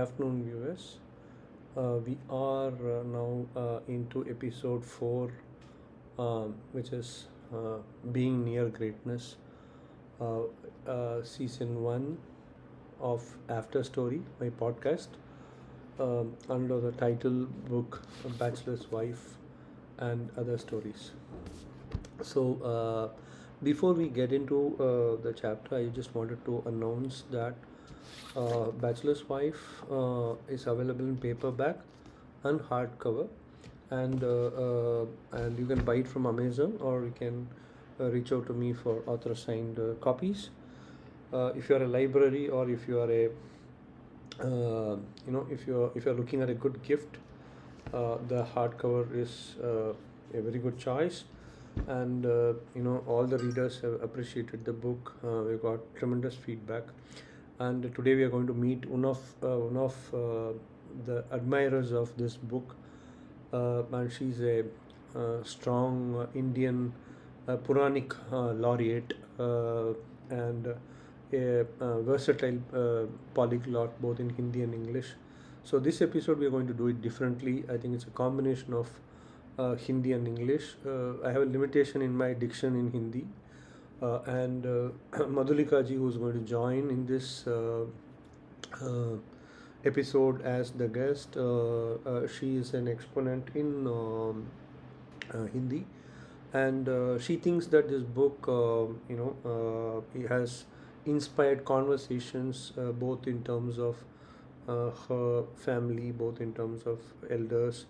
afternoon, viewers. We are now into episode 4, which is Being Near Greatness, uh, season 1 of After Story, my podcast, under the title book Bachelor's Wife and Other Stories. So, before we get into the chapter, I just wanted to announce that Bachelor's Wife is available in paperback and hardcover, and you can buy it from Amazon, or you can reach out to me for author signed copies. If you are a library, or if you are a if you're looking at a good gift, the hardcover is a very good choice. And all the readers have appreciated the book. We got tremendous feedback, and today we are going to meet one of the admirers of this book, and she's a strong Indian Puranic laureate, and a versatile polyglot both in Hindi and English. So this episode we are going to do it differently. I think it's a combination of Hindi and English. I have a limitation in my diction in Hindi, and Madhulika ji, who is going to join in this uh, episode as the guest. She is an exponent in Hindi, and she thinks that this book, it has inspired conversations, both in terms of her family, both in terms of elders,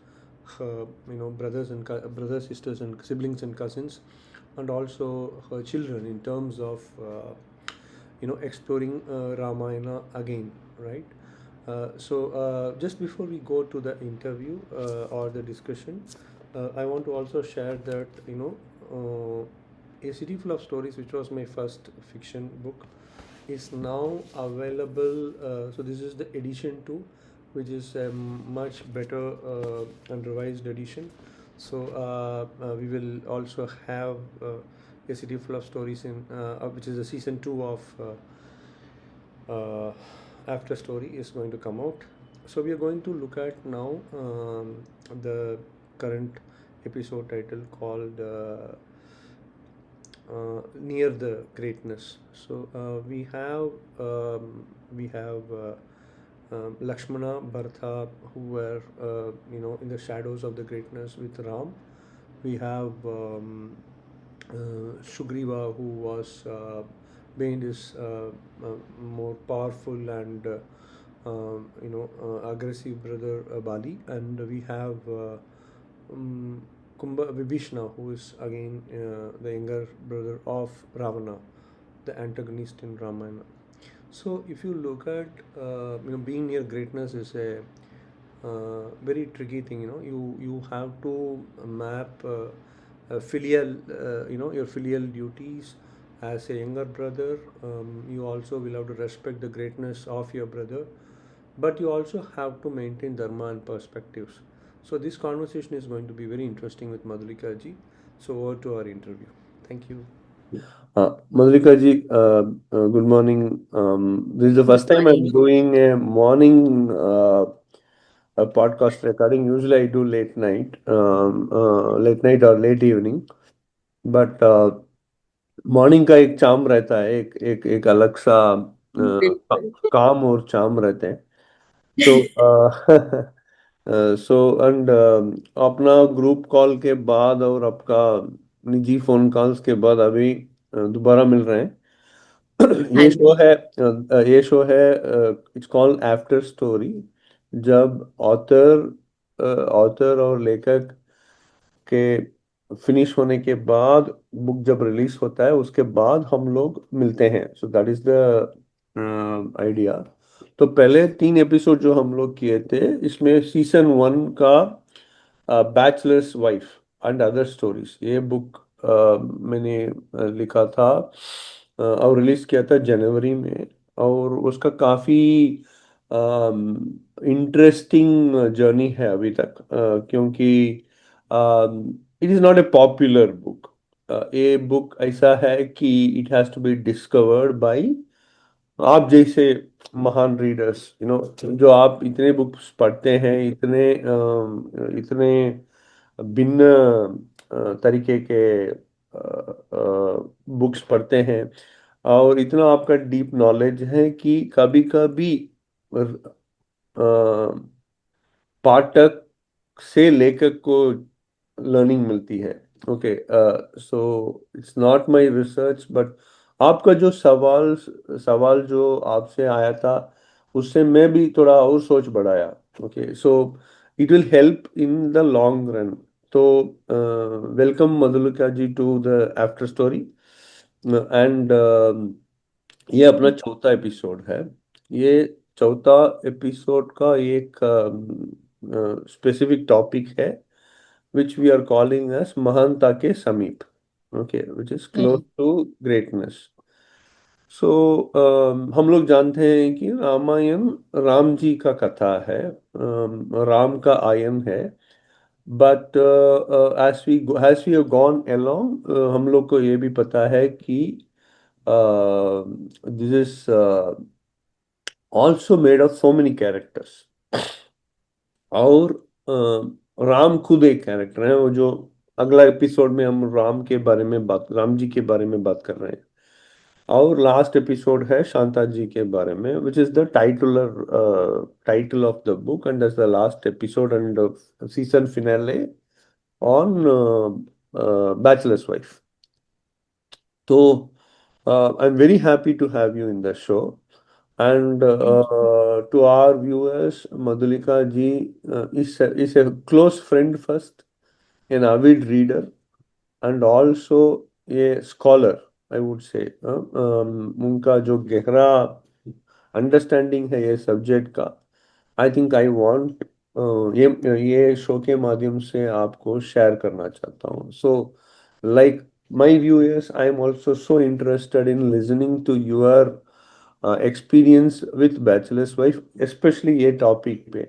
her brothers, sisters, and siblings and cousins, and also her children in terms of exploring Ramayana again, right? Just before we go to the interview or the discussion, I want to also share that A City Full of Stories, which was my first fiction book, is now available. So this is the edition 2, which is a much better and revised edition. So we will also have A City Full of Stories which is the season 2 of After Story is going to come out. So we are going to look at now the current episode title called Near the Greatness. So we have Lakshmana, Bharata, who were in the shadows of the greatness with Ram. We have Sugriva, who was being this more powerful and aggressive brother Bali, and we have Vibhishna, who is again the younger brother of Ravana, the antagonist in Ramayana. So if you look at being near greatness is a very tricky thing. You have to map filial your filial duties as a younger brother. You also will have to respect the greatness of your brother, but you also have to maintain dharma and perspectives. So this conversation is going to be very interesting with Madhulika ji. So over to our interview. Thank you. Madhurika ji, good morning. This is the first time I'm doing a morning a podcast recording. Usually I do late night or late evening. But morning का एक charm रहता है, एक अलग सा काम और charm रहते हैं. सो एंड अपना ग्रुप कॉल के बाद और आपका निजी फोन कॉल्स के बाद अभी दोबारा मिल रहे हैं. ये शो है इट्स कॉल्ड आफ्टर स्टोरी. जब ऑथर और लेखक के फिनिश होने के बाद बुक जब रिलीज होता है उसके बाद हम लोग मिलते हैं. So that is the idea. तो पहले 3 एपिसोड जो हम लोग किए थे इसमें सीजन 1 का bachelors wife and other stories, ये बुक मैंने लिखा था और रिलीज किया था जनवरी में. और उसका काफी इंटरेस्टिंग जर्नी है अभी तक, क्योंकि it is not a popular book. ये बुक ऐसा है कि it has to be discovered by आप जैसे महान रीडर्स, जो आप इतने बुक्स पढ़ते हैं, इतने भिन्न तरीके के बुक्स पढ़ते हैं, और इतना आपका डीप नॉलेज है कि कभी कभी पाठक से लेखक को लर्निंग मिलती है। Okay, so it's not my research, but आपका जो सवाल सवाल जो आपसे आया था, उससे मैं भी थोड़ा और सोच बढ़ाया। Okay, so it will help in the long run. तो welcome Madhulika ji to the after story. And ये अपना चौथा एपिसोड है। ये चौथा एपिसोड का एक स्पेसिफिक टॉपिक है, which we are calling as महानता के समीप। Okay, which is close hmm. To greatness. So हम लोग जानते हैं कि रामायण राम जी का कथा है, राम का आयन है। But as we have gone along, हम लोग को ये भी पता है कि this is also made of so many characters। और राम खुद एक कैरेक्टर है, वो जो अगला एपिसोड में हम राम जी के बारे में बात कर रहे हैं। और लास्ट एपिसोड है शांता जी के बारे में, which is the title of the book, and that's the last episode and season finale on bachelor's wife. तो I am very happy to have you in the show. And thank you. to our viewers, Madhulika ji is a close friend first, an avid reader, and also a scholar, I would say। उनका जो गहरा understanding है ये subject का, I think I want ये show के माध्यम से आपको शेयर करना चाहता हूँ। So like my viewers, I am also so interested in listening to your experience with bachelors wife, specially ये टॉपिक पे।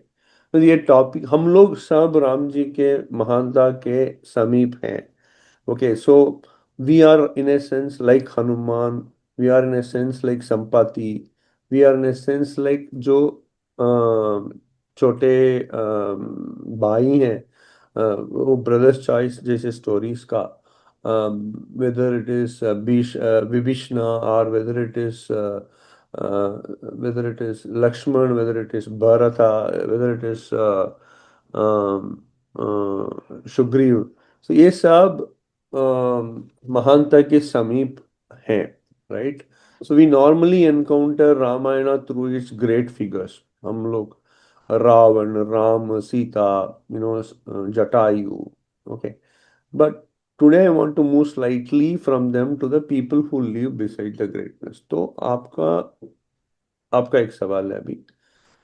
तो ये टॉपिक हम लोग सब राम जी के महानता के समीप हैं। Okay, so we are in a sense like Hanuman, we are in a sense like Sampati, we are in a sense like जो छोटे भाई हैं, वो ब्रदर्स चॉइस जैसे स्टोरीज का, whether it is Vibhishna, or whether it is Lakshman, whether it is Bharata, whether it is Sugriv। तो ये सब महानता के समीप हैं, right. So we normally encounter Ramayan through its great figures. हम लोग Ravan, Ram, Sita, Jatayu. Okay, but today I want to move slightly from them to the people who live beside the greatness. तो आपका आपका एक सवाल है अभी।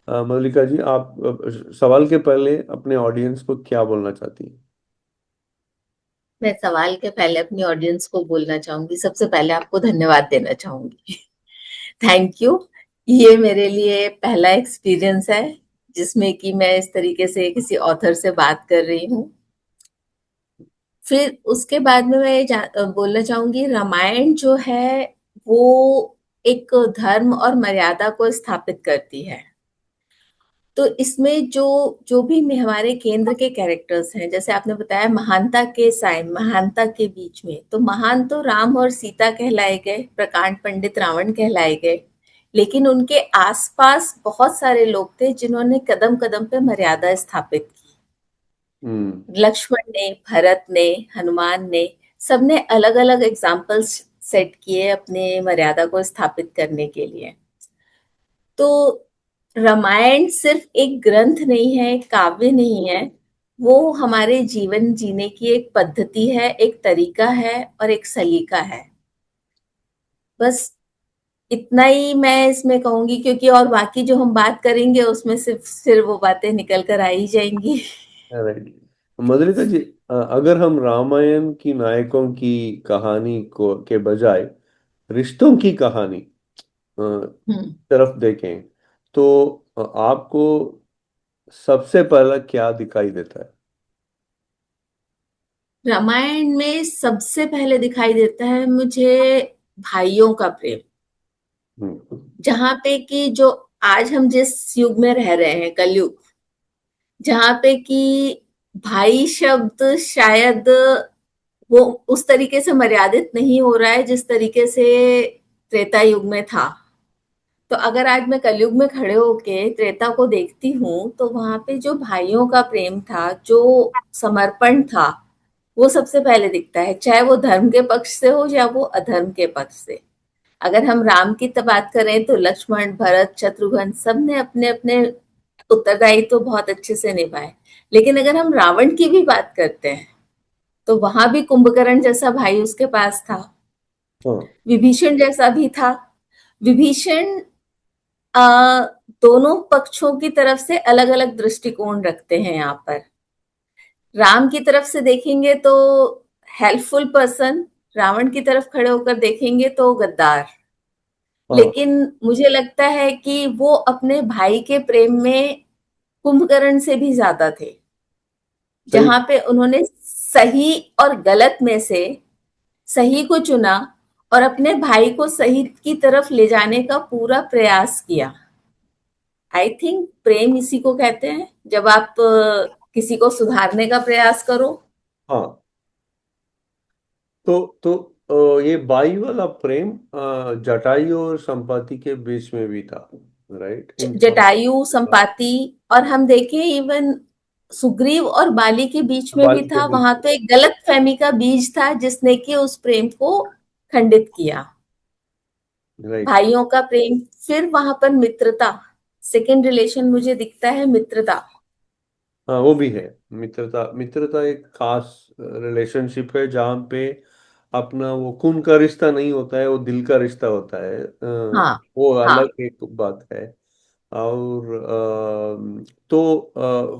मल्लिका जी, आप सवाल के पहले अपने ऑडियंस को क्या बोलना चाहती हैं? मैं सवाल के पहले अपनी ऑडियंस को बोलना चाहूंगी, सबसे पहले आपको धन्यवाद देना चाहूंगी। Thank you. ये मेरे लिए पहला एक्सपीरियंस है जिसमें कि मैं इस तरीके से किसी ऑथर से बात कर रही हूँ। फिर उसके बाद में मैं बोलना चाहूंगी, रामायण जो है वो एक धर्म और मर्यादा को स्थापित करती है। तो इसमें जो जो भी हमारे केंद्र के कैरेक्टर्स हैं, जैसे आपने बताया महानता के साय, महानता के बीच में, तो महान तो राम और सीता कहलाए गए, प्रकांड पंडित रावण कहलाए गए, लेकिन उनके आसपास बहुत सारे लोग थे जिन्होंने कदम कदम पे मर्यादा स्थापित की। हम्म। लक्ष्मण ने, भरत ने, हनुमान ने, सबने अलग अलग एग्जाम्पल्स सेट किए अपने मर्यादा को स्थापित करने के लिए। तो रामायण सिर्फ एक ग्रंथ नहीं है, एक काव्य नहीं है, वो हमारे जीवन जीने की एक पद्धति है, एक तरीका है और एक सलीका है। बस इतना ही मैं इसमें कहूंगी, क्योंकि और बाकी जो हम बात करेंगे उसमें सिर्फ सिर्फ वो बातें निकल कर आ ही जाएंगी। राइट। मधुलिका जी, अगर हम रामायण की नायकों की कहानी को के बजाय रिश्तों की कहानी हम्म। तरफ देखें, तो आपको सबसे पहला क्या दिखाई देता है? रामायण में सबसे पहले दिखाई देता है मुझे भाइयों का प्रेम। जहाँ पे कि जो आज हम जिस युग में रह रहे हैं, कलयुग, जहाँ पे कि भाई शब्द शायद वो उस तरीके से मर्यादित नहीं हो रहा है जिस तरीके से त्रेता युग में था। तो अगर आज मैं कलयुग में खड़े होके त्रेता को देखती हूँ तो वहां पे जो भाइयों का प्रेम था, जो समर्पण था, वो सबसे पहले दिखता है, चाहे वो धर्म के पक्ष से हो या वो अधर्म के पक्ष से। अगर हम राम की बात करें तो लक्ष्मण, भरत, शत्रुघ्न सब ने अपने अपने उत्तरदायित्व तो बहुत अच्छे से निभाए। लेकिन अगर हम रावण की भी बात करते हैं तो वहां भी कुंभकर्ण जैसा भाई उसके पास था, हाँ, विभीषण जैसा भी था। विभीषण दोनों पक्षों की तरफ से अलग अलग दृष्टिकोण रखते हैं यहाँ पर। राम की तरफ से देखेंगे तो हेल्पफुल पर्सन, रावण की तरफ खड़े होकर देखेंगे तो गद्दार। हाँ, लेकिन मुझे लगता है कि वो अपने भाई के प्रेम में कुंभकर्ण से भी ज्यादा थे, सही। जहां पे उन्होंने सही और गलत में से सही को चुना और अपने भाई को सही की तरफ ले जाने का पूरा प्रयास किया। आई थिंक प्रेम इसी को कहते हैं, जब आप किसी को सुधारने का प्रयास करो। हाँ, तो ये बाई वाला प्रेम जटायु और संपाति के बीच में भी था, राइट? जटायु, संपाति, और हम देखें इवन सुग्रीव और बाली के बीच में भी बाली के था। बीच वहां तो एक गलत फहमी का बीज था जिसने कि उस प्रेम को खंडित किया। में, राइट। भाइयों का प्रेम, फिर वहां पर मित्रता, सेकेंड रिलेशन मुझे दिखता है मित्रता। हाँ, वो भी है। मित्रता, मित्रता एक खास रिलेशनशिप है जहाँ पे अपना वो खून का रिश्ता नहीं होता है, वो दिल का रिश्ता होता है। हाँ, वो हाँ, अलग एक बात है। और तो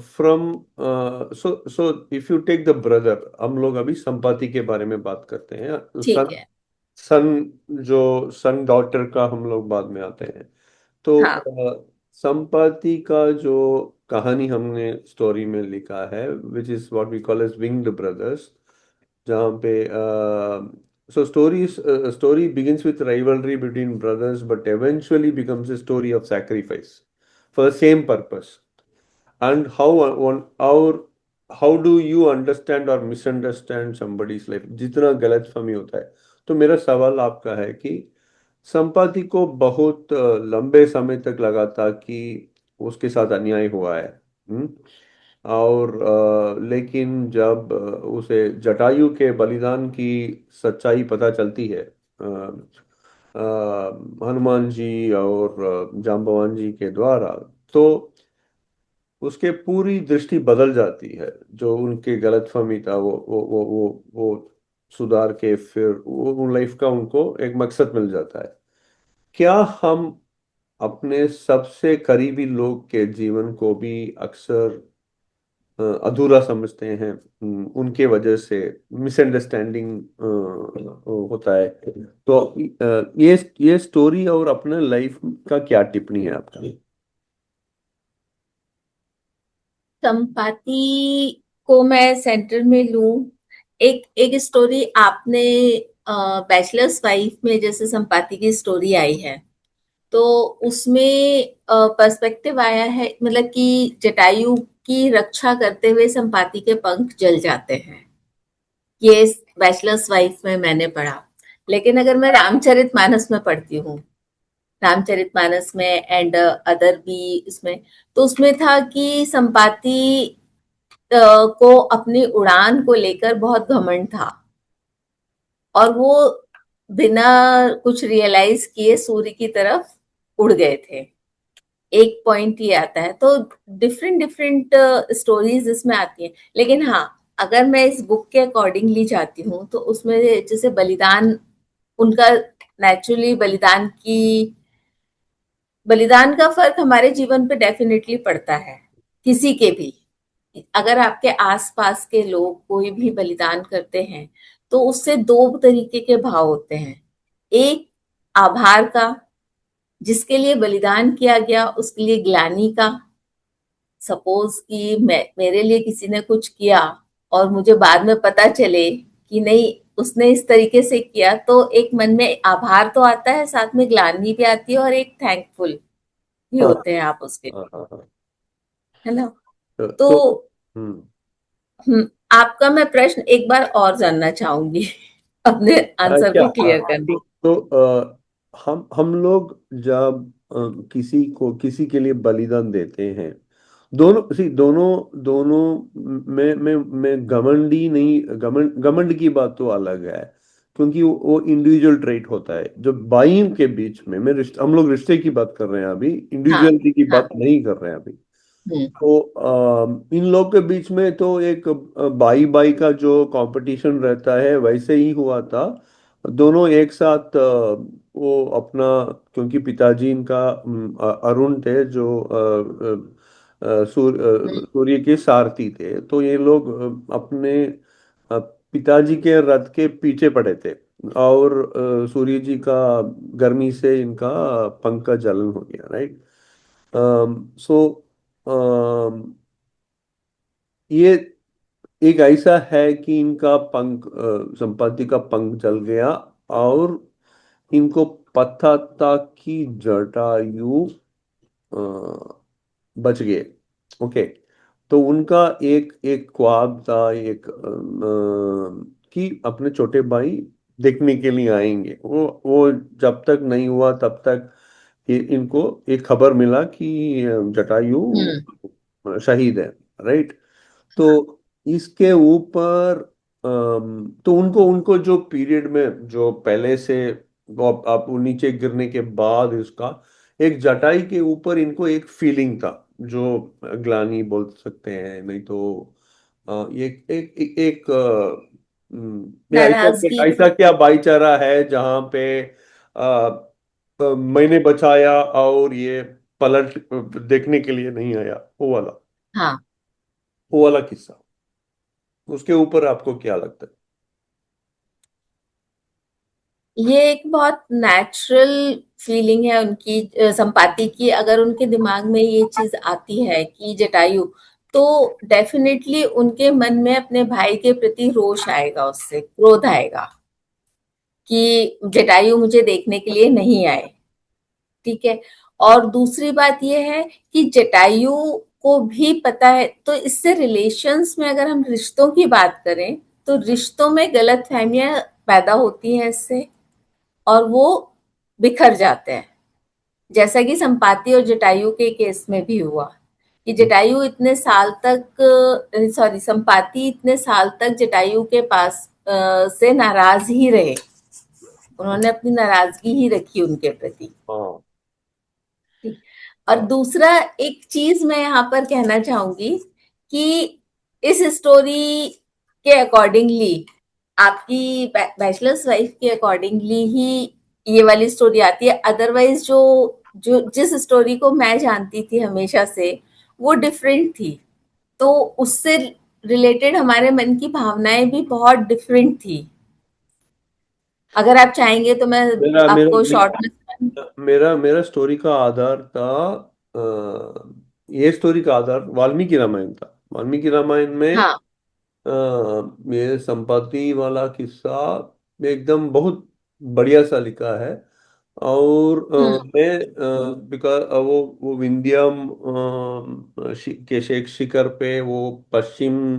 from so so if you take the brother, हम लोग अभी संपाति के बारे में बात करते हैं। ठीक सन है। सन जो सन डॉटर का हम लोग बाद में आते हैं। तो हाँ, संपाति का जो कहानी हमने स्टोरी में लिखा है, which is what we call as winged brothers, जहाँ पे story begins with rivalry between brothers but eventually becomes a story of sacrifice for the same purpose. And how do you understand or misunderstand somebody's life, जितना गलतफहमी होता है। तो मेरा सवाल आपका है कि संपाति को बहुत लंबे समय तक लगा था कि उसके साथ अन्याय हुआ है। हम्म? और लेकिन जब उसे जटायु के बलिदान की सच्चाई पता चलती है, हनुमान जी और जाम्बवान जी के द्वारा, तो उसके पूरी दृष्टि बदल जाती है। जो उनके गलतफहमी था वो सुधार के फिर वो लाइफ का उनको एक मकसद मिल जाता है। क्या हम अपने सबसे करीबी लोग के जीवन को भी अक्सर अधूरा समझते हैं? उनके वजह से मिसअंडरस्टैंडिंग होता है। तो ये स्टोरी और अपने लाइफ का क्या टिप्पणी है आपका? संपाति को मैं सेंटर में लूं। एक एक स्टोरी आपने बैचलर्स वाइफ में जैसे संपाति की स्टोरी आई है, तो उसमें पर्सपेक्टिव आया है, मतलब कि जटायु की रक्षा करते हुए संपाति के पंख जल जाते हैं। ये बैचलर्स वाइफ में मैंने पढ़ा। लेकिन अगर मैं रामचरितमानस में पढ़ती हूँ, रामचरितमानस में एंड अदर भी इसमें, तो उसमें था कि संपाति को अपनी उड़ान को लेकर बहुत घमंड था और वो बिना कुछ रियलाइज किए सूर्य की तरफ उड़ गए थे। एक पॉइंट ये आता है। तो डिफरेंट डिफरेंट स्टोरीज इसमें आती हैं। लेकिन हाँ, अगर मैं इस बुक के अकॉर्डिंगली जाती हूँ तो उसमें जैसे बलिदान, उनका नेचुरली बलिदान का फर्क हमारे जीवन पे डेफिनेटली पड़ता है, किसी के भी। अगर आपके आसपास के लोग कोई भी बलिदान करते हैं तो उससे दो तरीके के भाव होते हैं। एक, आभार का, जिसके लिए बलिदान किया गया उसके लिए ग्लानि का। सपोज कि मेरे लिए किसी ने कुछ किया और मुझे बाद में पता चले कि नहीं, उसने इस तरीके से किया तो एक मन में आभार तो आता है, साथ में ग्लानि भी आती है और एक थैंकफुल भी हाँ होते हैं आप उसके, हाँ हाँ हाँ। है ना? तो, तो तो हम्म आपका मैं प्रश्न एक बार और जानना चाहूंगी अपने आंसर क्या को क्लियर करने। हम लोग जब किसी के लिए बलिदान देते हैं, दोनों दोनों में घमंडी नहीं, घमंड की बात तो अलग है, क्योंकि वो इंडिविजुअल ट्रेट होता है। जो भाइयों के बीच में, हम लोग रिश्ते की बात कर रहे हैं अभी, हाँ, इंडिविजुअलिटी की हाँ। बात नहीं कर रहे हैं अभी। हम्म। तो इन लोग के बीच में तो एक भाई भाई का जो कंपटीशन रहता है वैसे ही हुआ था। दोनों एक साथ वो अपना, क्योंकि पिताजी इनका अरुण थे, जो सूर्य के सारथी थे, तो ये लोग अपने पिताजी के रथ के पीछे पड़े थे, और सूर्य जी का गर्मी से इनका पंख का जलन हो गया, राइट। सो ये एक ऐसा है कि इनका पंख, संपत्ति का पंख जल गया, और इनको पता था कि जटायु बच गए। ओके। तो उनका एक एक ख्वाब था, कि अपने छोटे भाई देखने के लिए आएंगे। वो जब तक नहीं हुआ तब तक इनको एक खबर मिला कि जटायु हम्म। शहीद है, राइट। तो इसके ऊपर तो उनको उनको जो पीरियड में, जो पहले से, वो आप वो नीचे गिरने के बाद इसका एक जटाई के ऊपर इनको एक फीलिंग था, जो ग्लानी बोल सकते हैं, नहीं तो ये एक ये ऐसा नाराजगी। ऐसा क्या भाईचारा है जहाँ पे मैंने बचाया और ये पलट देखने के लिए नहीं आया, हाँ, वो वाला किस्सा, उसके ऊपर आपको क्या लगता है? ये एक बहुत नेचुरल फीलिंग है उनकी, संपाति की। अगर उनके दिमाग में ये चीज आती है कि जटायु, तो डेफिनेटली उनके मन में अपने भाई के प्रति रोष आएगा, उससे क्रोध आएगा कि जटायु मुझे देखने के लिए नहीं आए। ठीक है। और दूसरी बात यह है कि जटायु को भी पता है, तो इससे रिलेशंस में अगर हम रिश्तों की बात करें तो रिश्तों में गलतफहमियां पैदा होती हैं इससे, और वो बिखर जाते हैं, जैसा कि संपाति और जटायु के केस में भी हुआ कि जटायु इतने साल तक, सॉरी, संपाति इतने साल तक जटायु के पास से नाराज ही रहे। उन्होंने अपनी नाराजगी ही रखी उनके प्रति। हाँ और दूसरा एक चीज मैं यहाँ पर कहना चाहूंगी कि इस स्टोरी के अकॉर्डिंगली, आपकी बैचलर्स वाइफ के अकॉर्डिंगली ही ये वाली स्टोरी आती है। अदरवाइज जो जो जिस स्टोरी को मैं जानती थी हमेशा से, वो डिफरेंट थी। तो उससे रिलेटेड हमारे मन की भावनाएं भी बहुत डिफरेंट थी। अगर आप चाहेंगे तो मैं मेरा मेरा आपको शॉर्ट में। मेरा मेरा स्टोरी का आधार था, ये स्टोरी का आधार वाल्मीकि रामायण था। वाल्मीकि रामायण में हाँ। ये संपत्ति वाला किस्सा एकदम बहुत बढ़िया सा लिखा है। और हम्म। मैं बिकॉज वो विंध्यम के शेख शिखर पे, वो पश्चिम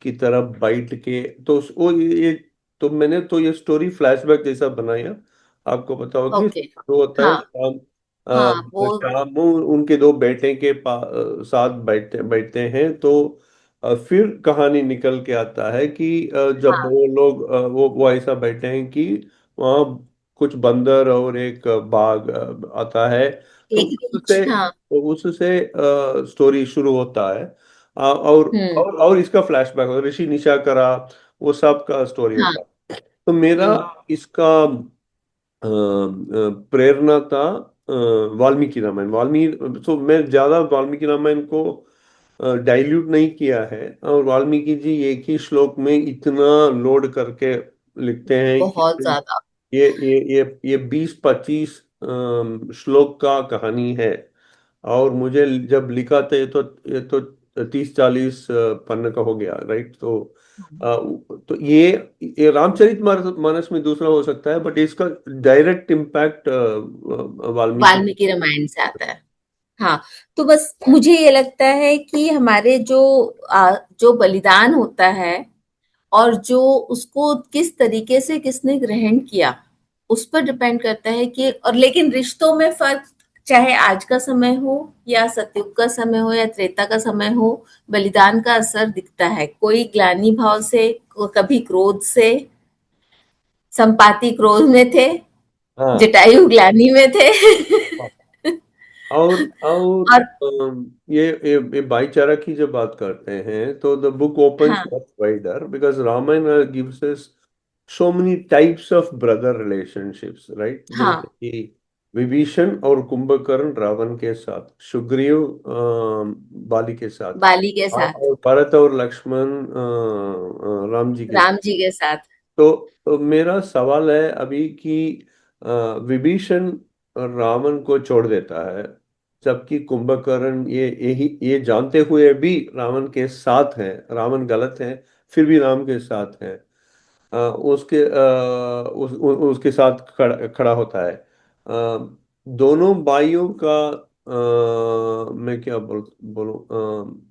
की तरफ बैठ के, तो वो ये तो मैंने तो ये स्टोरी फ्लैशबैक जैसा बनाया। आपको पता होगा कि ओके। जो होता है हाँ, शाम, हाँ, वो। शाम में उनके दो बेटे के साथ बैठते बैठते हैं, तो फिर कहानी निकल के आता है कि जब हाँ, वो लोग वो ऐसा बैठे हैं कि वहाँ कुछ बंदर और एक बाघ आता है। तो एक रीच, उससे हाँ। उससे स्टोरी शुरू होता है। हम्म। और इसका फ्लैशबैक ऋषि निशाकरा, वो सब का स्टोरी हाँ। होता है। तो मेरा हम्म। इसका प्रेरणा था वाल्मीकि रामायण। वाल्मीकि, तो मैं ज्यादा वाल्मीकि रामायण को डाइल्यूट नहीं किया है, और वाल्मीकि जी एक ही श्लोक में इतना लोड करके लिखते हैं कि बहुत ज्यादा। ये 20-25 श्लोक का कहानी है। और मुझे जब लिखा था, ये तो 30-40 पन्ने का हो गया, राइट। तो तो ये रामचरितमानस में दूसरा हो सकता है, बट इसका डायरेक्ट इम्पैक्ट वाल्मीकि। वाल्मीकि रामायण से आता है। हाँ, तो बस मुझे ये लगता है कि हमारे जो बलिदान होता है और जो उसको किस तरीके से किसने ग्रहण किया, उस पर डिपेंड करता है कि, और लेकिन रिश्तों में फर्क, चाहे आज का समय हो या सतयुग का समय हो या त्रेता का समय हो, बलिदान का असर दिखता है। कोई ग्लानि भाव से, कभी क्रोध से, संपाति क्रोध में थे, हाँ। जटायु ग्लानि में थे। और और ये भाईचारा की जब बात करते हैं तो द बुक ओपन्स हाँ, much wider because Ramayan gives us so many types of brother relationships, right? हाँ, जैसे कि विभीषण और कुंभकर्ण रावण के साथ, सुग्रीव बाली के साथ, बाली के साथ, और भरत और लक्ष्मण राम जी के साथ। राम जी के साथ। तो मेरा सवाल है अभी कि अ, विभीषण रावण को छोड़ देता है, जबकि कुंभकर्ण ये जानते हुए भी रावण के साथ है, रावण गलत है फिर भी राम के साथ है। उसके साथ खड़ा होता है। दोनों भाइयों का मैं क्या बोलूं,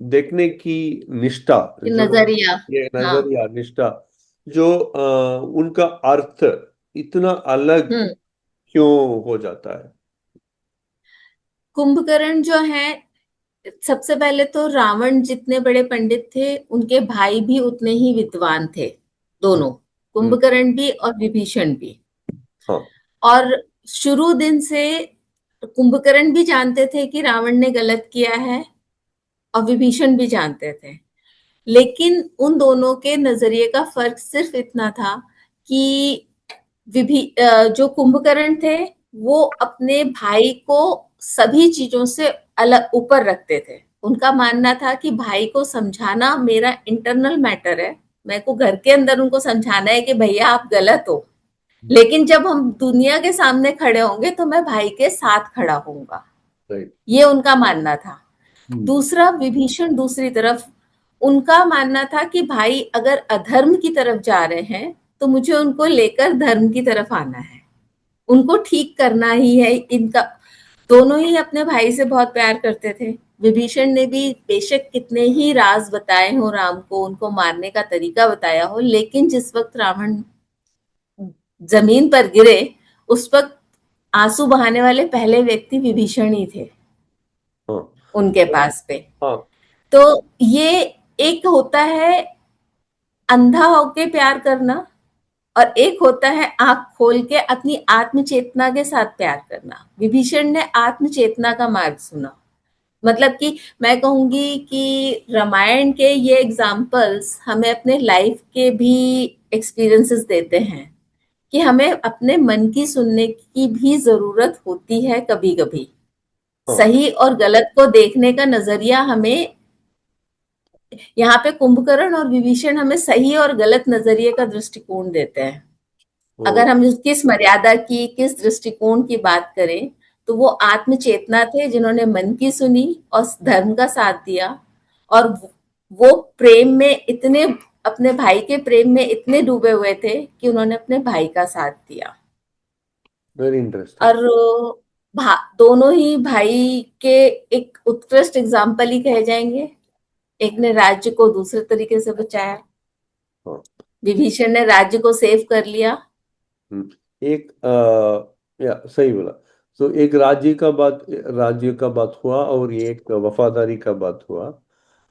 देखने की निष्ठा, जो नजरिया। ये हाँ। नजरिया निष्ठा, जो उनका अर्थ इतना अलग हम्म। क्यों हो जाता है? कुंभकर्ण जो है, सबसे पहले तो रावण जितने बड़े पंडित थे, उनके भाई भी उतने ही विद्वान थे, हम्म। दोनों, हम्म। कुंभकर्ण भी और विभीषण भी। हाँ। और शुरू दिन से कुंभकर्ण भी जानते थे कि रावण ने गलत किया है, और विभीषण भी जानते थे। लेकिन उन दोनों के नजरिए का फर्क सिर्फ इतना था कि जो कुंभकर्ण थे, वो अपने भाई को सभी चीजों से अलग ऊपर रखते थे। उनका मानना था कि भाई को समझाना मेरा इंटरनल मैटर है, मेरे को घर के अंदर उनको समझाना है कि भैया आप गलत हो, लेकिन जब हम दुनिया के सामने खड़े होंगे तो मैं भाई के साथ खड़ा होऊंगा। राइट। ये उनका मानना था। हम्म। दूसरा, विभीषण दूसरी तरफ, उनका मानना था कि भाई अगर अधर्म की तरफ जा रहे हैं तो मुझे उनको लेकर धर्म की तरफ आना है, उनको ठीक करना ही है इनका। दोनों ही अपने भाई से बहुत प्यार करते थे। विभीषण ने भी बेशक कितने ही राज बताए हो राम को, उनको मारने का तरीका बताया हो, लेकिन जिस वक्त रावण जमीन पर गिरे, उस वक्त आंसू बहाने वाले पहले व्यक्ति विभीषण ही थे हाँ। उनके पास पे। हाँ। तो ये एक होता है अंधा होके प्यार करना, और एक होता है आंख खोल के अपनी आत्म चेतना के साथ प्यार करना। विभीषण ने आत्म चेतना का मार्ग सुना। मतलब कि मैं कहूंगी कि रामायण के ये एग्जाम्पल्स हमें अपने लाइफ के भी एक्सपीरियंसेस देते हैं कि हमें अपने मन की सुनने की भी जरूरत होती है कभी कभी। हाँ। सही और गलत को देखने का नजरिया हमें, यहाँ पे कुंभकर्ण और विभीषण हमें सही और गलत नजरिए का दृष्टिकोण देते हैं। वो अगर हम किस मर्यादा की, किस दृष्टिकोण की बात करें, तो वो आत्म चेतना थे जिन्होंने मन की सुनी और धर्म का साथ दिया। और वो प्रेम में इतने, अपने भाई के प्रेम में इतने डूबे हुए थे कि उन्होंने अपने भाई का साथ दिया। Very interesting. और दोनों ही भाई के एक उत्कृष्ट एग्जाम्पल ही कहे जाएंगे। एक ने राज्य को दूसरे तरीके से बचाया, हाँ। विभीषण ने राज्य को सेव कर लिया। एक या सही बोला। तो एक राज्य का बात हुआ, और ये एक वफादारी का बात हुआ।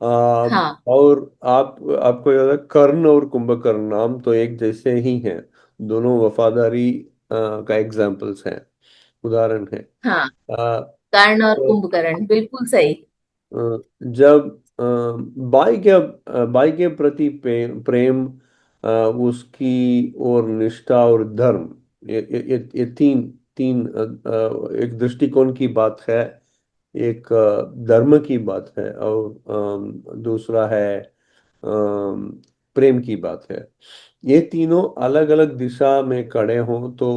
हाँ, और आपको याद है, कर्ण और कुंभकर्ण नाम तो एक जैसे ही हैं, दोनों वफादारी का एग्जाम्पल्स हैं, उदाहरण है। हाँ, आ, कर्ण और तो कुंभकर्ण, बिल्कुल सही। जब बाई के प्रति प्रेम, उसकी और निष्ठा और धर्म, ये तीन तीन एक दृष्टिकोण की बात है, एक धर्म की बात है, और दूसरा है प्रेम की बात है। ये तीनों अलग अलग दिशा में खड़े हों तो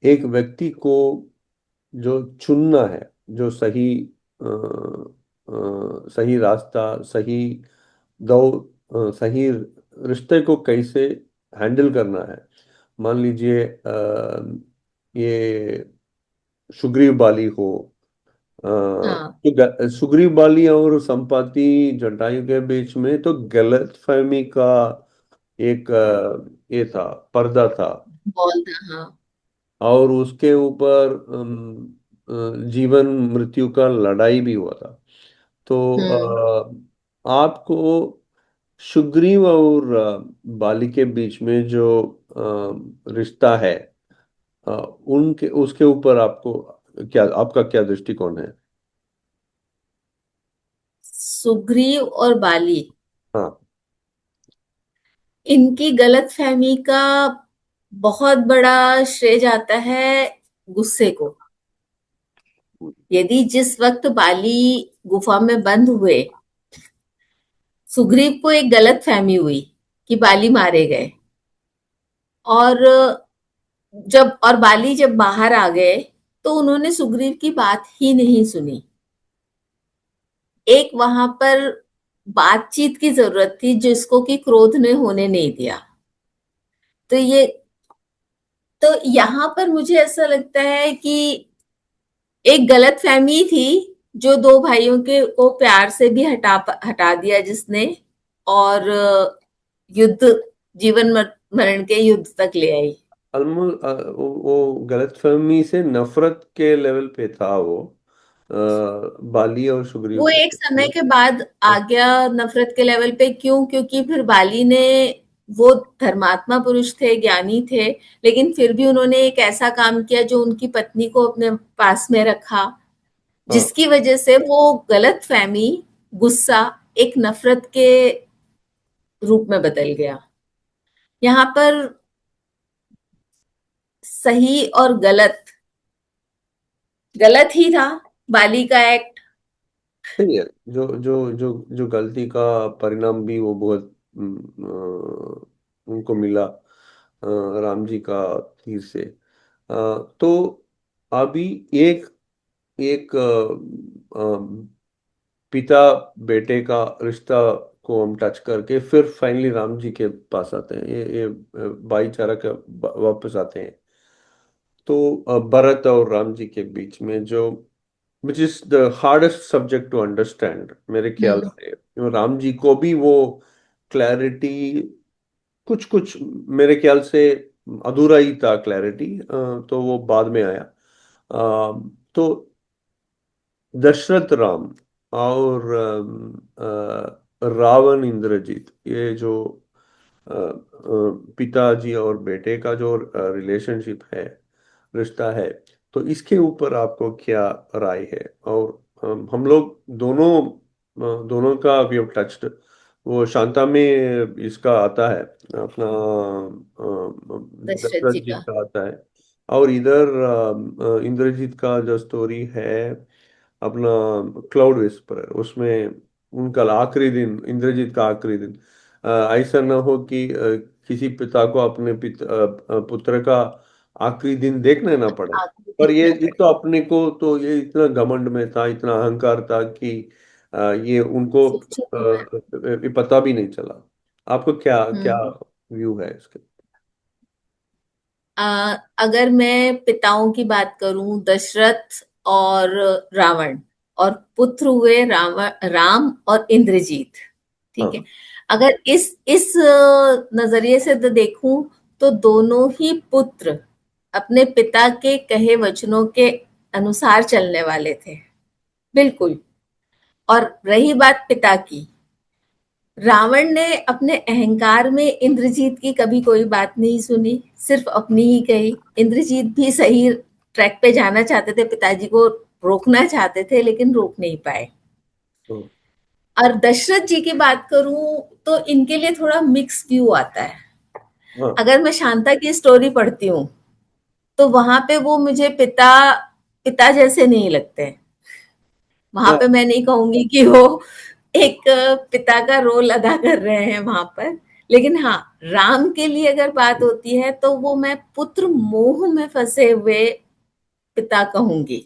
एक व्यक्ति को जो चुनना है, जो सही सही रास्ता, सही दौ सही रिश्ते को कैसे हैंडल करना है। मान लीजिए ये सुग्रीव बाली हो, हाँ। तो सुग्रीव बाली और संपाति जटायु के बीच में तो गलत फहमी का एक ये था, पर्दा था। बोल था, हाँ। और उसके ऊपर जीवन मृत्यु का लड़ाई भी हुआ था। तो हम्म। आपको सुग्रीव और बाली के बीच में जो रिश्ता है, उनके उसके ऊपर आपको क्या, आपका क्या दृष्टिकोण है? सुग्रीव और बाली, हाँ। इनकी गलतफहमी का बहुत बड़ा श्रेय जाता है गुस्से को। यदि जिस वक्त बाली गुफा में बंद हुए, सुग्रीव को एक गलतफहमी हुई कि बाली मारे गए, और बाली जब बाहर आ गए तो उन्होंने सुग्रीव की बात ही नहीं सुनी। एक वहां पर बातचीत की जरूरत थी जिसको कि क्रोध ने होने नहीं दिया। तो ये तो यहाँ पर मुझे ऐसा लगता है कि एक गलतफहमी थी जो दो भाइयों के को प्यार से भी हटा दिया जिसने, और युद्ध, जीवन मरण के युद्ध तक ले आई। अलमोस्ट वो गलतफहमी से नफरत के लेवल पे था वो, बाली और सुग्रीव वो के एक बीच समय में। के बाद आ गया नफरत के लेवल पे। क्यों? क्योंकि फिर बाली ने, वो धर्मात्मा पुरुष थे, ज्ञानी थे, लेकिन फिर भी उन्होंने एक ऐसा काम किया जो उनकी पत्नी को अपने पास में रखा, हाँ। जिसकी वजह से वो गलत फहमी, गुस्सा एक नफरत के रूप में बदल गया। यहाँ पर सही और गलत, गलत ही था बाली का एक्ट। सही है। जो जो जो जो गलती का परिणाम भी वो बहुत उनको मिला, राम जी का तीर से। तो अभी एक एक पिता बेटे का रिश्ता को हम टच करके फिर फाइनली राम जी के पास आते हैं, ये भाईचारा का वापस आते हैं। तो भरत और राम जी के बीच में जो, which is the hardest subject to understand मेरे ख्याल हम्म। से। राम जी को भी वो क्लैरिटी, कुछ कुछ मेरे ख्याल से अधूरा ही था क्लैरिटी, तो वो बाद में आया। तो दशरथ राम और रावण इंद्रजीत, ये जो पिताजी और बेटे का जो रिलेशनशिप है, रिश्ता है, तो इसके ऊपर आपको क्या राय है? और हम लोग दोनों दोनों का वी हैव टच्ड। वो शांता में इसका आता है अपना, दशरथ दशरथ जी जी का। का आता है। और इधर इंद्रजीत का जो स्टोरी है अपना, क्लाउड विस्परर, उसमें उनका आखिरी दिन, इंद्रजीत का आखिरी दिन, ऐसा ना हो कि किसी पिता को अपने पुत्र का आखिरी दिन देखने ना पड़े। आगे पर ये देखना तो पड़े। अपने को तो ये इतना घमंड में था, इतना अहंकार था कि ये उनको सुख छुपा हुआ है। ये पता भी नहीं चला। आपको क्या क्या हम्म। व्यू है इसके? अगर मैं पिताओं की बात करूं, दशरथ और रावण, और पुत्र हुए राम और इंद्रजीत। ठीक है। हाँ। अगर इस नजरिए से तो देखूं, तो दोनों ही पुत्र अपने पिता के कहे वचनों के अनुसार चलने वाले थे, बिल्कुल। और रही बात पिता की, रावण ने अपने अहंकार में इंद्रजीत की कभी कोई बात नहीं सुनी, सिर्फ अपनी ही कही। इंद्रजीत भी सही ट्रैक पे जाना चाहते थे, पिताजी को रोकना चाहते थे, लेकिन रोक नहीं पाए। हाँ। और दशरथ जी की बात करूं, तो इनके लिए थोड़ा मिक्स व्यू आता है। हाँ। अगर मैं शांता की स्टोरी पढ़ती हूँ, तो वहां पे वो मुझे पिता पिता जैसे नहीं लगते। वहां हाँ। पे मैं नहीं कहूंगी कि वो एक पिता का रोल अदा कर रहे हैं वहां पर। लेकिन हाँ, राम के लिए अगर बात होती है तो वो मैं पुत्र मोह में फंसे हुए पिता कहूंगी,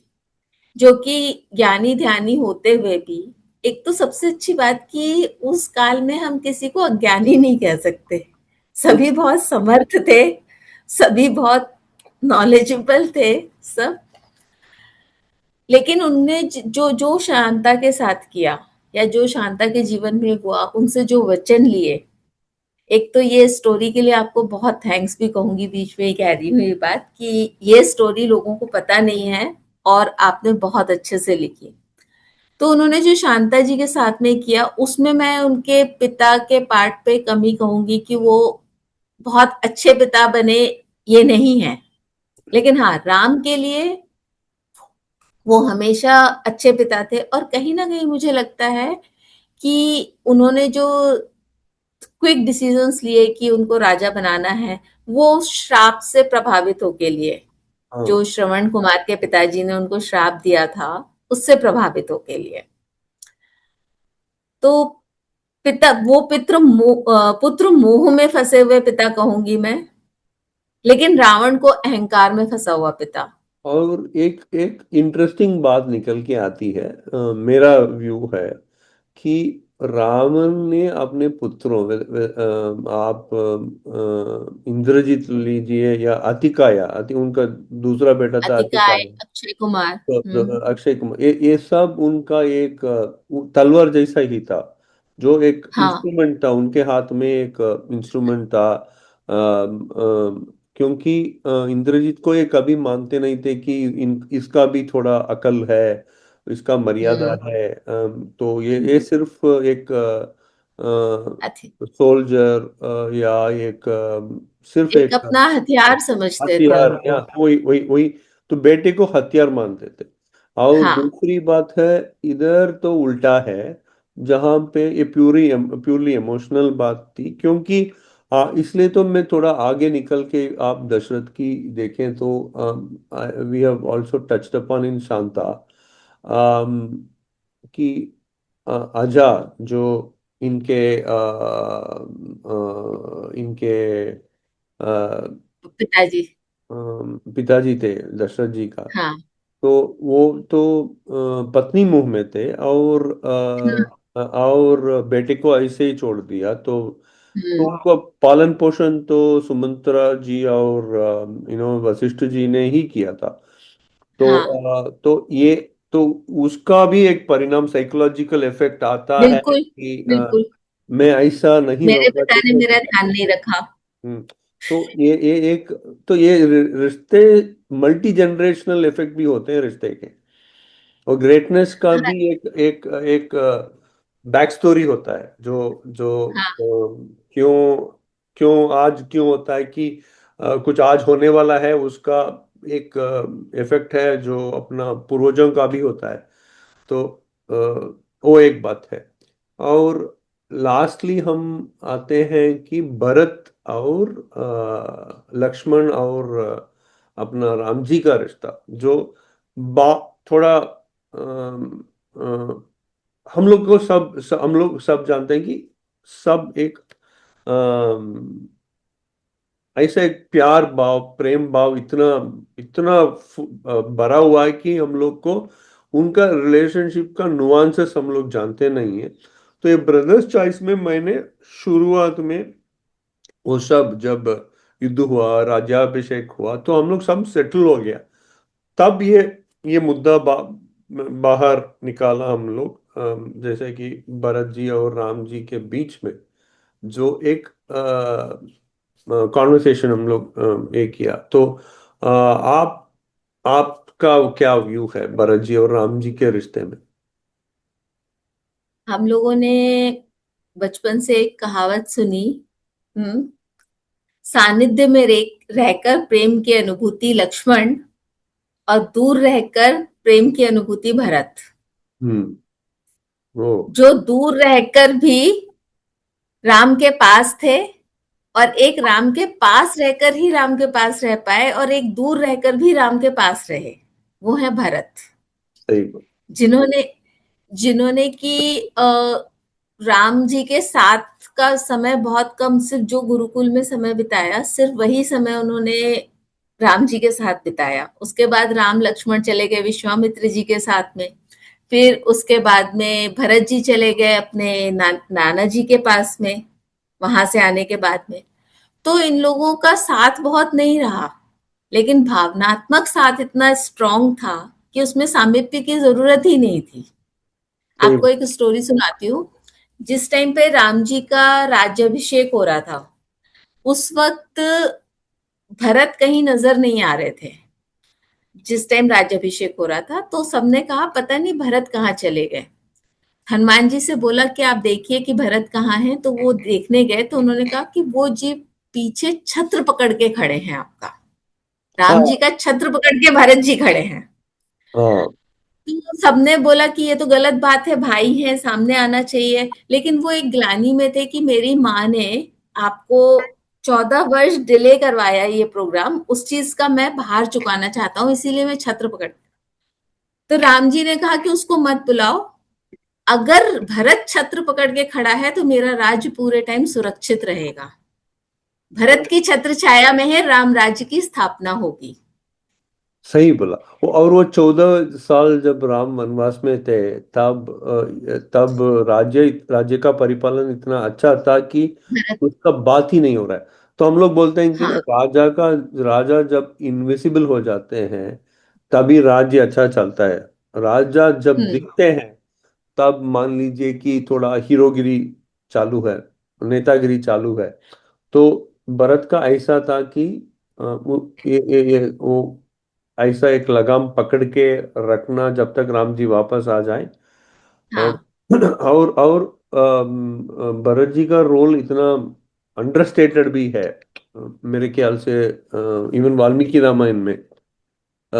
जो कि ज्ञानी ध्यानी होते हुए भी एक तो सबसे अच्छी बात कि उस काल में हम किसी को अज्ञानी नहीं कह सकते, सभी बहुत समर्थ थे, सभी बहुत नॉलेजेबल थे सब। लेकिन उनने जो जो शांता के साथ किया या जो शांता के जीवन में हुआ, उनसे जो वचन लिए, एक तो ये स्टोरी के लिए आपको बहुत थैंक्स भी कहूंगी, बीच में ही कह रही हूँ ये बात कि ये स्टोरी लोगों को पता नहीं है और आपने बहुत अच्छे से लिखी। तो उन्होंने जो शांता जी के साथ में किया, उसमें मैं उनके पिता के पार्ट पे कमी कहूंगी कि वो बहुत अच्छे पिता बने, ये नहीं है। लेकिन हाँ, राम के लिए वो हमेशा अच्छे पिता थे। और कहीं ना कहीं मुझे लगता है कि उन्होंने जो क्विक डिसीजंस लिए कि उनको राजा बनाना है, वो श्राप से प्रभावित होके लिए, हाँ। जो श्रवण कुमार के पिताजी ने उनको श्राप दिया था, उससे प्रभावित होके लिए। तो पिता वो पुत्र मोह में फंसे हुए पिता कहूंगी मैं, लेकिन रावण को अहंकार में फंसा हुआ पिता। और एक एक इंटरेस्टिंग बात निकल के आती है, मेरा व्यू है कि रावण ने अपने पुत्रों आप इंद्रजीत लीजिए या अतिकाया, उनका दूसरा बेटा था अतिकाय, अतिकाया। अक्षय कुमार। तो अक्षय कुमार, ये सब उनका एक तलवार जैसा ही था, जो एक हाँ। इंस्ट्रूमेंट था उनके हाथ में, एक इंस्ट्रूमेंट था। क्योंकि इंद्रजीत को ये कभी मानते नहीं थे कि इसका भी थोड़ा अकल है, इसका मर्यादा हम्म। है। तो ये सिर्फ एक अति सोल्जर या एक सिर्फ एक एक अपना हथियार समझते थे हथियार, या उनको। वही वही वही, तो बेटे को हथियार मानते थे। और हाँ। दूसरी बात है, इधर तो उल्टा है, जहां पे ये प्योरली इमोशनल बात थी। क्योंकि इसलिए तो मैं थोड़ा आगे निकल के, आप दशरथ की देखें तो we have also touched upon in Shanta, कि अजा जो इनके इनके पिताजी। पिताजी थे दशरथ जी का। हाँ। तो वो तो पत्नी मुंह में थे, हम्म। और बेटे को ऐसे ही छोड़ दिया। तो हम्म। उनको पालन पोषण तो सुमंत्रा जी और वशिष्ठ जी ने ही किया था। हाँ। तो ये तो उसका भी एक परिणाम, साइकोलॉजिकल इफेक्ट आता है बिल्कुल। कि बिल्कुल। मैं ऐसा नहीं मेरे रहूंगा पिता ने तो मेरा ध्यान नहीं रखा। हम्म, तो ये एक, तो ये रिश्ते मल्टी जनरेशनल इफेक्ट भी होते हैं रिश्ते के। और ग्रेटनेस का हाँ। भी एक एक एक बैक स्टोरी होता है, जो जो हाँ। क्यों क्यों आज क्यों होता है कि कुछ आज होने वाला है, उसका एक इफेक्ट है जो अपना पूर्वजों का भी होता है। तो वो एक बात है। और लास्टली हम आते हैं कि भरत और लक्ष्मण और अपना राम जी का रिश्ता, जो बा थोड़ा हम लोग को हम लोग सब जानते हैं कि सब एक ऐसा एक प्यार भाव, प्रेम भाव इतना इतना भरा हुआ है कि हम लोग को उनका रिलेशनशिप का नुआंसेस हम लोग जानते नहीं है। तो ये ब्रदर्स चॉइस में मैंने शुरुआत में वो सब, जब युद्ध हुआ, राज्याभिषेक हुआ, तो हम लोग सब सेटल हो गया। तब ये मुद्दा बाहर निकाला हम लोग, जैसे कि भरत जी और राम जी के बीच में जो एक कॉन्वर्सेशन हम लोग एक किया। तो आपका क्या व्यू है भरत जी और राम जी के रिश्ते में? हम लोगों ने बचपन से एक कहावत सुनी, हम्म, सानिध्य में रहकर प्रेम की अनुभूति लक्ष्मण, और दूर रहकर प्रेम की अनुभूति भरत। हम्म। वो जो दूर रहकर भी राम के पास थे, और एक राम के पास रहकर ही राम के पास रह पाए, और एक दूर रहकर भी राम के पास रहे, वो है भरत। सही बात। जिन्होंने जिन्होंने कि राम जी के साथ का समय बहुत कम, सिर्फ जो गुरुकुल में समय बिताया, सिर्फ वही समय उन्होंने राम जी के साथ बिताया। उसके बाद राम लक्ष्मण चले गए विश्वामित्र जी के साथ में। फिर उसके बाद में भरत जी चले गए अपने नाना जी के पास में, वहां से आने के बाद में। तो इन लोगों का साथ बहुत नहीं रहा, लेकिन भावनात्मक साथ इतना स्ट्रांग था कि उसमें सामीप्य की जरूरत ही नहीं थी। सही। आपको एक स्टोरी सुनाती हूँ। जिस टाइम पे राम जी का राज्याभिषेक हो रहा था, उस वक्त भरत कहीं नजर नहीं आ रहे थे। जिस टाइम राज्याभिषेक हो रहा था तो सबने कहा पता नहीं भरत कहाँ चले गए। हनुमान जी से बोला कि आप देखिए कि भरत कहाँ है। तो वो देखने गए तो उन्होंने कहा कि वो जी पीछे छत्र पकड़ के खड़े हैं आपका, राम हाँ। जी का छत्र पकड़ के भरत जी खड़े हैं। हाँ। तो सबने बोला कि ये तो गलत बात है, भाई है, सामने आना चाहिए। लेकिन वो एक ग्लानि में थे कि मेरी माँ ने आपको 14 वर्ष डिले करवाया ये प्रोग्राम, उस चीज का मैं बाहर चुकाना चाहता हूँ, इसीलिए मैं छत्र पकड़। तो राम जी ने कहा कि उसको मत बुलाओ, अगर भरत छत्र पकड़ के खड़ा है तो मेरा राज्य पूरे टाइम सुरक्षित रहेगा। भरत की छत्र छाया में है राम राज्य की स्थापना होगी। सही बोला। और वो 14 साल जब राम वनवास में थे, तब राज्य राज्य का परिपालन इतना अच्छा था कि भरत। उसका बात ही नहीं हो रहा है। तो हम लोग बोलते हैं कि ना, हाँ। राजा जब इनविजिबल हो जाते हैं तभी राज्य अच्छा चलता है। राजा जब हम्म। दिखते हैं तब मान लीजिए कि थोड़ा हीरोगिरी चालू है, नेतागिरी चालू है। तो भरत का ऐसा था कि वो ऐसा एक लगाम पकड़ के रखना जब तक राम जी वापस आ जाए। और हाँ। और भरत जी का रोल इतना अंडरस्टेटेड भी है, मेरे ख्याल से। इवन वाल्मीकि रामायण में अ,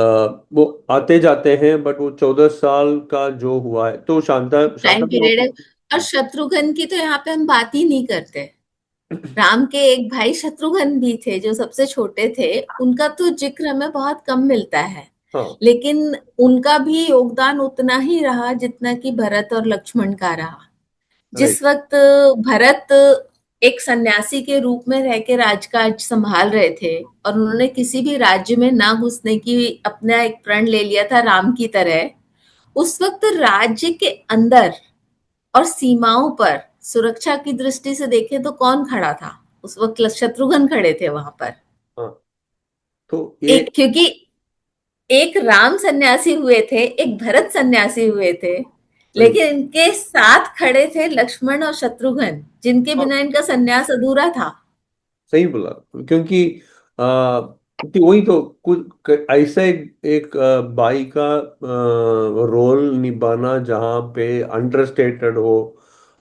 वो आते जाते हैं, बट वो 14 साल का जो हुआ है तो शांता टाइम शांता पीरियड है। और शत्रुघ्न की तो यहाँ पे हम बात ही नहीं करते। राम के एक भाई शत्रुघ्न भी थे जो सबसे छोटे थे, उनका तो जिक्र हमें बहुत कम मिलता है। हाँ। लेकिन उनका भी योगदान उतना ही रहा जितना कि भरत और लक्ष्मण का रहा। राइट। जिस वक्त भरत एक सन्यासी के रूप में रह के राजकाज संभाल रहे थे और उन्होंने किसी भी राज्य में ना घुसने की अपना एक प्रण ले लिया था राम की तरह, उस वक्त राज्य के अंदर और सीमाओं पर सुरक्षा की दृष्टि से देखें तो कौन खड़ा था? उस वक्त शत्रुघ्न खड़े थे वहां पर। हाँ। तो ये एक क्योंकि एक राम सन्यासी हुए थे, एक भरत सन्यासी हुए थे, सही। लेकिन इनके साथ खड़े थे लक्ष्मण और शत्रुघ्न, जिनके हाँ, बिना इनका सन्यास अधूरा था। सही बोला। क्योंकि क्योंकि वही तो कुछ ऐसा एक बाई का रोल निभाना जहाँ पे अंडरस्टेटेड हो।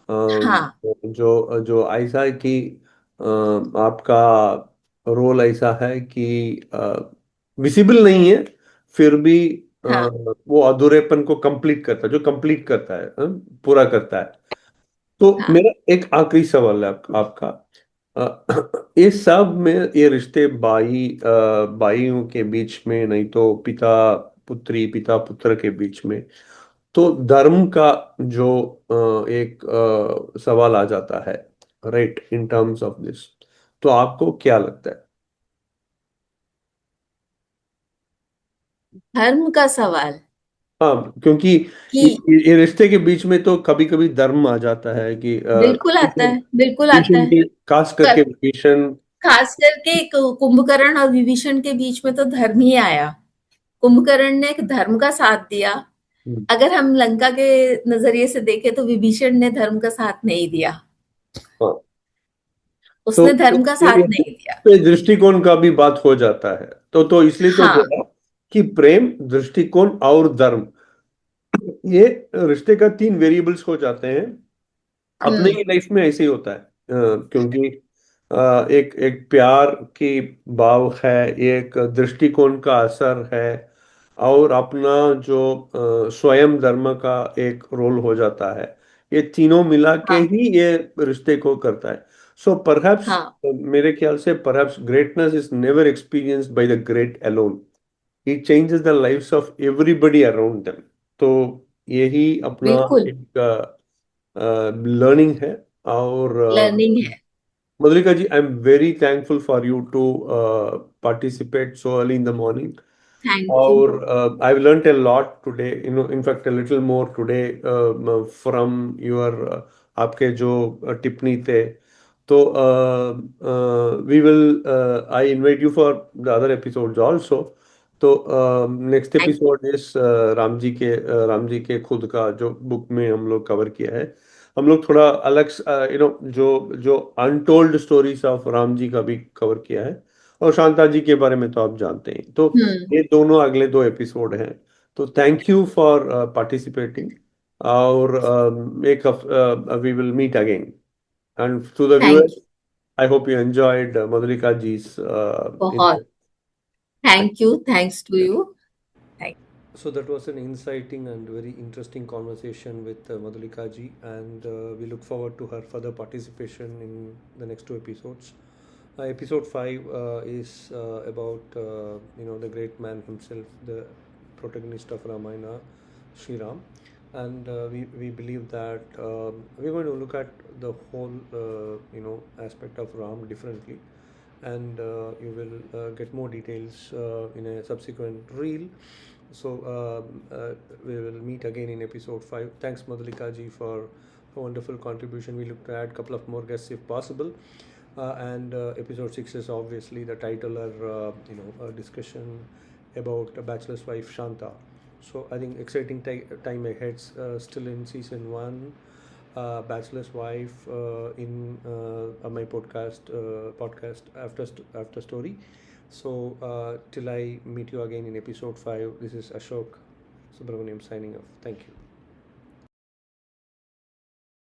अ, हाँ। जो जो ऐसा है कि आपका रोल ऐसा है कि विजिबल नहीं है, फिर भी हाँ। वो अधूरेपन को कंप्लीट करता है, जो कंप्लीट करता है, पूरा करता है। तो हाँ। मेरा एक आखिरी सवाल है आपका। ये सब में ये रिश्ते भाइयों के बीच में, नहीं तो पिता पुत्र के बीच में, तो धर्म का जो एक सवाल आ जाता है, right, in terms of this. तो आपको क्या लगता है? धर्म का सवाल हाँ, क्योंकि कि ये रिश्ते के बीच में तो कभी कभी धर्म आ जाता है कि बिल्कुल आता है, बिल्कुल आता है। खास करके विभीषण। खास करके कुंभकर्ण और विभीषण के बीच में तो धर्म ही आया। कुंभकर्ण ने एक धर्म का साथ दिया। हम्म। अगर हम लंका के नजरिए से देखें तो विभीषण ने धर्म का साथ नहीं दिया, हाँ। तो उसने धर्म का ये साथ नहीं दिया। तो दृष्टिकोण का भी बात हो जाता है। तो इसलिए तो हाँ। बोला कि प्रेम, दृष्टिकोण और धर्म, ये रिश्ते का 3 वेरिएबल्स हो जाते हैं। अपने हम्म। ही लाइफ में ऐसे ही होता है। क्योंकि एक एक प्यार की भाव है, एक दृष्टिकोण का असर है, और अपना जो स्वयं धर्म का एक रोल हो जाता है। ये तीनों मिला के हाँ। ही ये रिश्ते को करता है। सो परहैप्स, हाँ। मेरे ख्याल से perhaps greatness is never experienced by the great alone, it changes the lives of everybody around them. तो यही अपना बिल्कुल। एक लर्निंग है। और लर्निंग है। Madhulika ji, I am very thankful for you to participate so early in the morning. Thank you. और I've learnt a lot today, in fact a little more today from your आपके जो टिप्पणी थे. तो we will I invite you for the other episodes also. तो next Thank episode इस राम जी के खुद का जो बुक में हम लोग कवर किया है. हम लोग थोड़ा अलग जो जो untold stories of Ram ji का भी कवर किया है. और शांता जी के बारे में तो आप जानते हैं. तो you. ये दोनों अगले 2 एपिसोड हैं. तो थैंक यू फॉर पार्टिसिपेटिंग. और एक we will meet again. And to the Thank viewers, you. I hope you enjoyed Madhurika ji's बहुत. input. Thank you. Thanks to you. Thank So that was an inciting and very interesting conversation with Madhulika ji, and we look forward to her further participation in the next 2 episodes. Episode 5 is about the great man himself, the protagonist of Ramayana, Sri Ram, and we believe that we're going to look at the whole aspect of Ram differently, and you will get more details in a subsequent reel. So we will meet again in episode 5. Thanks Madhulika ji for a wonderful contribution. We look to add a couple of more guests if possible. And episode 6 is obviously the title or a discussion about a bachelor's wife Shanta. So I think exciting time ahead still in season 1. Bachelor's wife in my podcast after story. So till I meet you again in episode 5, this is Ashok Subramaniam signing off. Thank you.